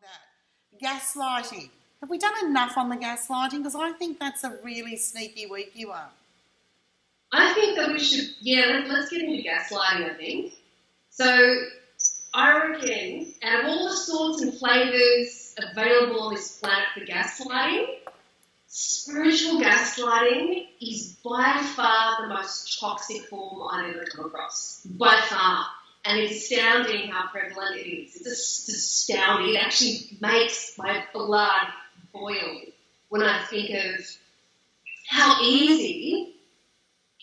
that. Gaslighting. Have we done enough on the gaslighting? Because I think that's a really sneaky, weaky one. I think that we should, let's get into gaslighting, I think. So, I reckon, out of all the sorts and flavours available on this planet for gaslighting, spiritual gaslighting is by far the most toxic form I've ever come across. By far. And it's astounding how prevalent it is. It's just astounding. It actually makes my blood boil when I think of how easy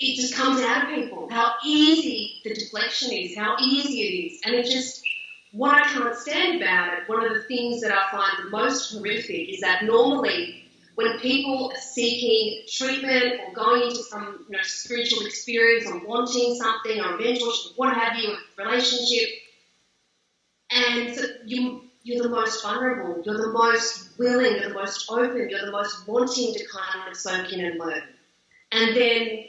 it just comes out of people, how easy the deflection is, how easy it is. And it just, what I can't stand about it, one of the things that I find the most horrific is that normally when people are seeking treatment or going into some spiritual experience or wanting something or a mentorship, what have you, a relationship, and so you're the most vulnerable, you're the most willing, you're the most open, you're the most wanting to kind of soak in and learn. And then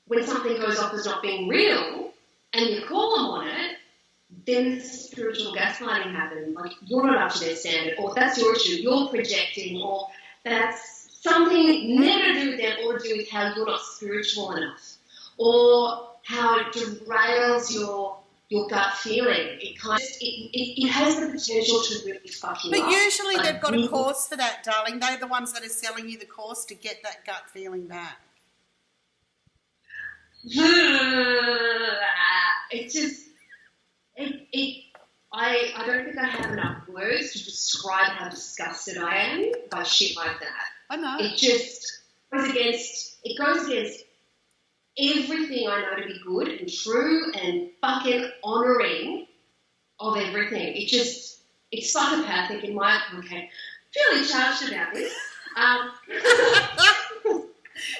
when something goes off as not being real and you call them on it, then spiritual gaslighting happens. Like, you're not up to their standard, or that's your issue, you're projecting, or that's something never to do with them or to do with how you're not spiritual enough, or how it derails your gut feeling. It has the potential to really fuck you up. But usually they've got a course for that, darling. They're the ones that are selling you the course to get that gut feeling back. It just, I don't think I have enough words to describe how disgusted I am by shit like that. I know. It just goes against everything I know to be good and true and fucking honouring of everything. It's psychopathic in my opinion. Okay, fairly charged about this.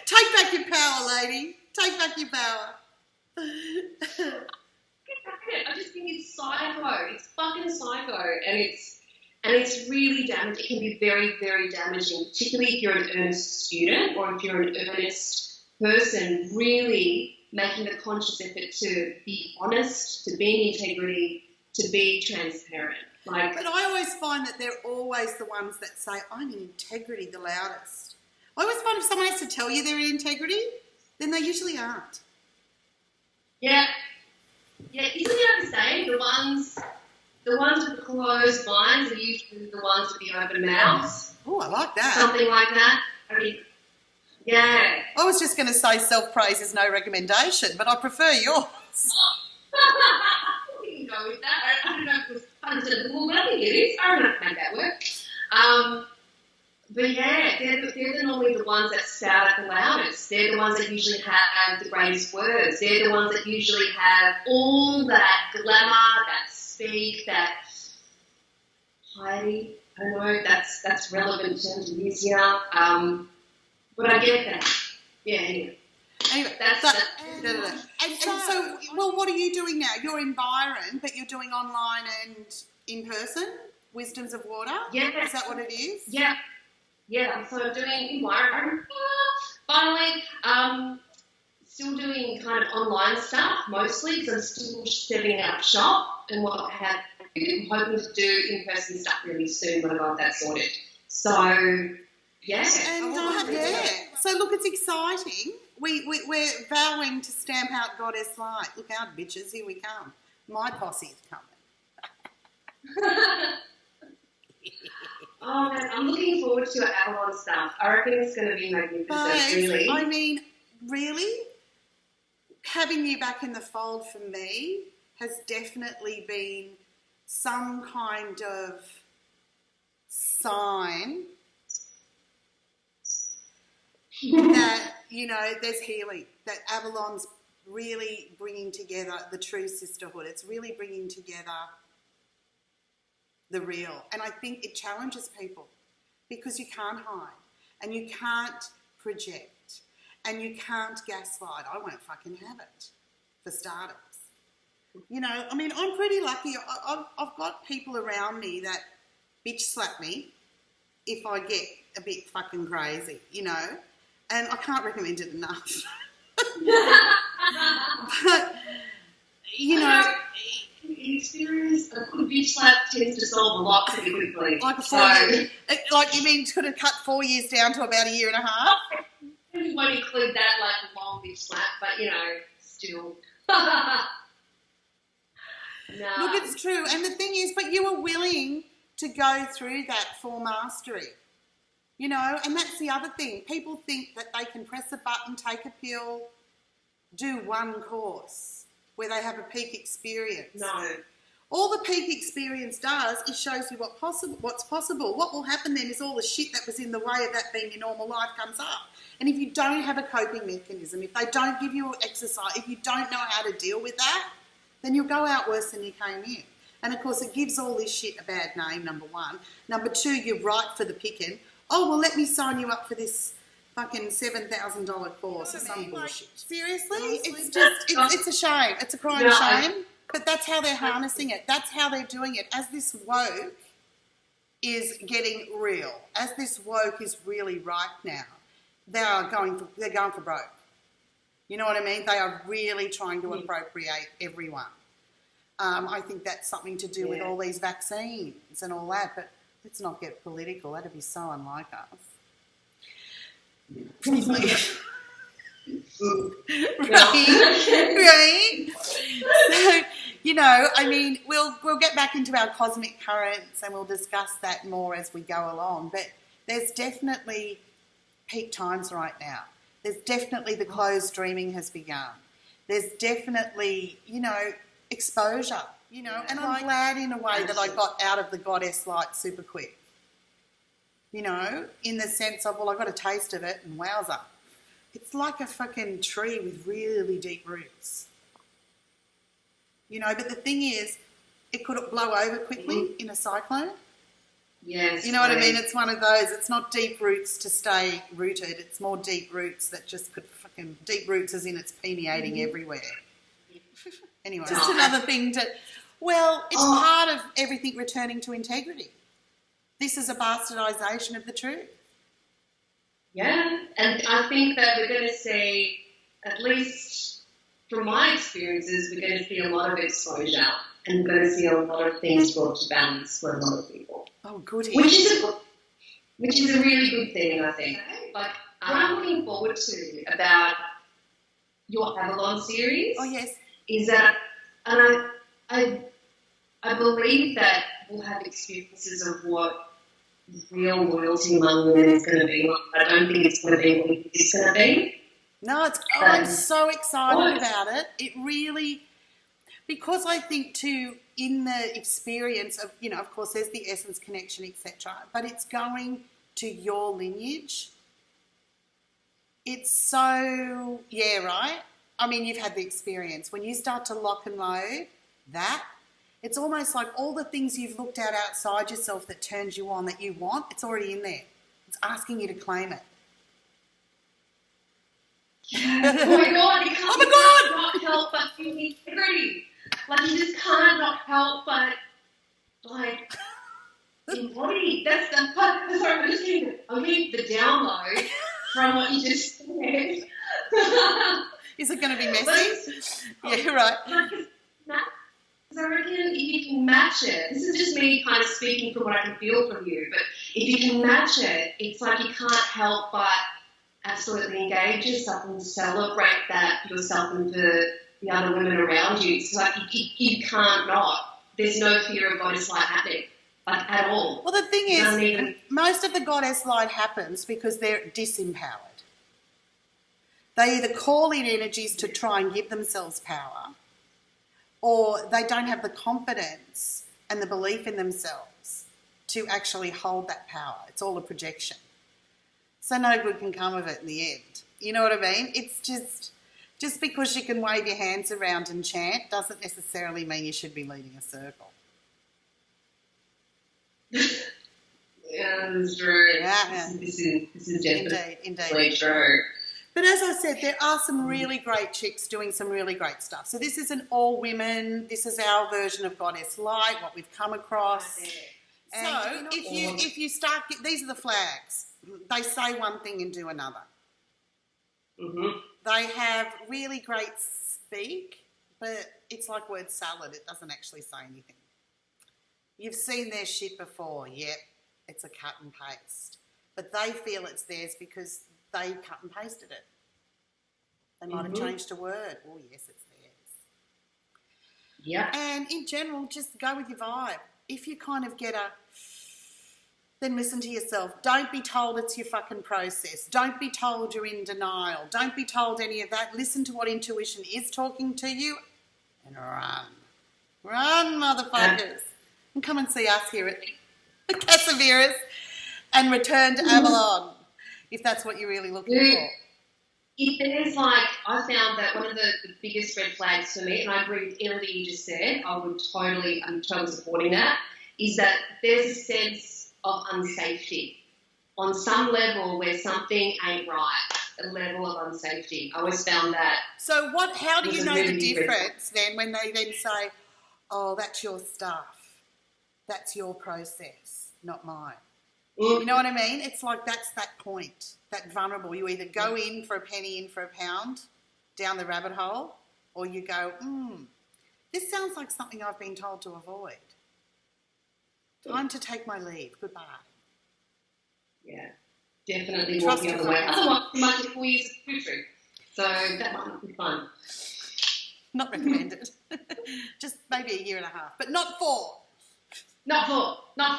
Take back your power, lady. Take back your power. I just think it's psycho. It's fucking psycho, and it's really damaging. It can be very, very damaging, particularly if you're an earnest student or if you're an earnest person, really making the conscious effort to be honest, to be in integrity, to be transparent. But I always find that they're always the ones that say, I'm in integrity the loudest. I always find if someone has to tell you they're in integrity, then they usually aren't. Yeah. Yeah, isn't it the same? The ones with the closed minds are usually the ones with the open mouths. Oh, I like that. Something like that. I mean, yeah. I was just going to say self-praise is no recommendation, but I prefer yours. We can go with that. I don't know if it was understandable, but I think it is. I don't know how to make that work. But yeah, they're normally the ones that start at the loudest. They're the ones that usually have the greatest words. They're the ones that usually have all that glamour, that speak, that piety. I don't know, that's relevant term to use here. But I get that. Yeah, anyway. And so, well, what are you doing now? You're in Byron, but you're doing online and in person? Wisdoms of Water? Yeah. Is that what it is? Yeah. Yeah, so I'm doing environment, finally, still doing kind of online stuff mostly because I'm still setting up shop and what I have. I'm hoping to do in-person stuff really soon when I got that sorted. So, yeah. And so look, it's exciting. We're vowing to stamp out Goddess Light. Look out, bitches, here we come. My posse's coming. Oh man, I'm looking forward to your Avallon stuff. I reckon it's going to be magnificent, really. I mean, really, having you back in the fold for me has definitely been some kind of sign that, there's healing, that Avallon's really bringing together the true sisterhood. It's really bringing together the real. And I think it challenges people because you can't hide and you can't project and you can't gaslight. I won't fucking have it, for starters. I mean, I'm pretty lucky. I've got people around me that bitch slap me if I get a bit fucking crazy, and I can't recommend it enough. But, in experience, a good bitch slap tends to solve a lot pretty quickly. Like you mean could have cut 4 years down to about a year and a half? We won't include that like a long bitch slap, but still. No. Look, it's true. And the thing is, but you were willing to go through that for mastery. And that's the other thing. People think that they can press a button, take a pill, do one course where they have a peak experience. No. All the peak experience does is shows you what's possible. What will happen then is all the shit that was in the way of that being your normal life comes up. And if you don't have a coping mechanism, if they don't give you exercise, if you don't know how to deal with that, then you'll go out worse than you came in. And, of course, it gives all this shit a bad name, number one. Number two, you're right for the picking. Oh, well, let me sign you up for this fucking $7,000 course or some bullshit. Seriously? It's a shame. It's a crying shame. But that's how they're harnessing it. That's how they're doing it. As this woke is getting real, as this woke is really ripe now, they're going for broke. You know what I mean? They are really trying to appropriate everyone. I think that's something to do with all these vaccines and all that, but let's not get political. That'd be so unlike us. Right? So, we'll get back into our cosmic currents and we'll discuss that more as we go along. But there's definitely peak times right now. There's definitely the closed dreaming has begun. There's definitely, exposure, and I'm glad in a way that I got out of the goddess light super quick. In the sense of, I got a taste of it and wowza. It's like a fucking tree with really deep roots. But the thing is, it could blow over quickly in a cyclone. Yes. You know what I mean? It's one of those. It's not deep roots to stay rooted. It's more deep roots that just could deep roots as in it's permeating everywhere. Anyway, just another thing it's part of everything returning to integrity. This is a bastardization of the truth. Yeah, and I think that we're going to see, at least from my experiences, we're going to see a lot of exposure and we're going to see a lot of things brought to balance for a lot of people. Oh, goody. Which is a really good thing, I think. Like, what I'm looking forward to about your Avallon series is that, and I believe that we'll have experiences of what real loyalty among women is going to be. I don't think it's going to be what it's going to be. No, I'm so excited about it. It really, because I think too, in the experience of, of course, there's the essence connection, etc., but it's going to your lineage. It's so, right? I mean, you've had the experience. When you start to lock and load that, it's almost like all the things you've looked at outside yourself that turns you on, that you want, it's already in there. It's asking you to claim it. Yes. Oh my God, you can't not help but feel integrity. Like, you just can't not help but, embody. That's the part. Sorry, I'm just getting the download from what you just said. Is it going to be messy? Yeah, right. Because I reckon if you can match it, this is just me kind of speaking from what I can feel from you, but if you can match it, it's like you can't help but absolutely engage yourself and celebrate that for yourself and for the other women around you. It's like you can't not. There's no fear of goddess light happening, at all. Well, the thing is, most of the goddess light happens because they're disempowered. They either call in energies to try and give themselves power, or they don't have the confidence and the belief in themselves to actually hold that power. It's all a projection. So no good can come of it in the end. You know what I mean? It's just because you can wave your hands around and chant doesn't necessarily mean you should be leading a circle. Yeah, that's true. Yeah. This is definitely indeed. True. But as I said, there are some really great chicks doing some really great stuff. So this isn't all women. This is our version of Goddess Light, what we've come across. And so if you start, these are the flags. They say one thing and do another. Mm-hmm. They have really great speak, but it's like word salad. It doesn't actually say anything. You've seen their shit before. Yep, it's a cut and paste. But they feel it's theirs because they cut and pasted it. They might have changed a word. Oh, yes, it's theirs. Yeah. And in general, just go with your vibe. If you kind of get then listen to yourself. Don't be told it's your fucking process. Don't be told you're in denial. Don't be told any of that. Listen to what intuition is talking to you and run. Run, motherfuckers. And come and see us here at Casaveras and return to Avallon if that's what you're really looking for. If there's I found that one of the biggest red flags for me, and I agree with everything you just said, I'm totally supporting that, is that there's a sense of unsafety on some level where something ain't right, a level of unsafety. I always found that. So how do you know the difference then when they then say, oh, that's your stuff, that's your process, not mine? You know what I mean? It's like that's that point, that vulnerable. You either go in for a penny, in for a pound, down the rabbit hole, or you go, this sounds like something I've been told to avoid. Time to take my leave. Goodbye. Yeah, definitely walk the other way. Otherwise, you might get 4 years of poetry. So that might not be fun. Not recommended. Just maybe a year and a half, but not 4. Not four. No.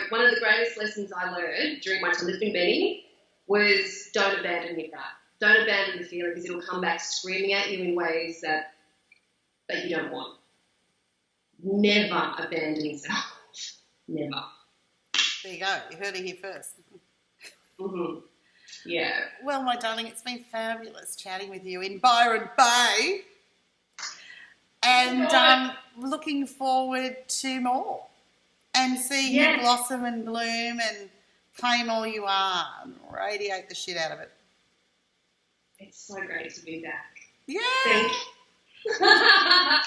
One of the greatest lessons I learned during my time living Benny was don't abandon your gut. Don't abandon the feeling because it'll come back screaming at you in ways that you don't want. Never abandon yourself. Never. There you go. You heard it here first. Yeah. Well, my darling, it's been fabulous chatting with you in Byron Bay. And looking forward to more and seeing you blossom and bloom and claim all you are and radiate the shit out of it. It's so great to be back. Yeah. Thank you.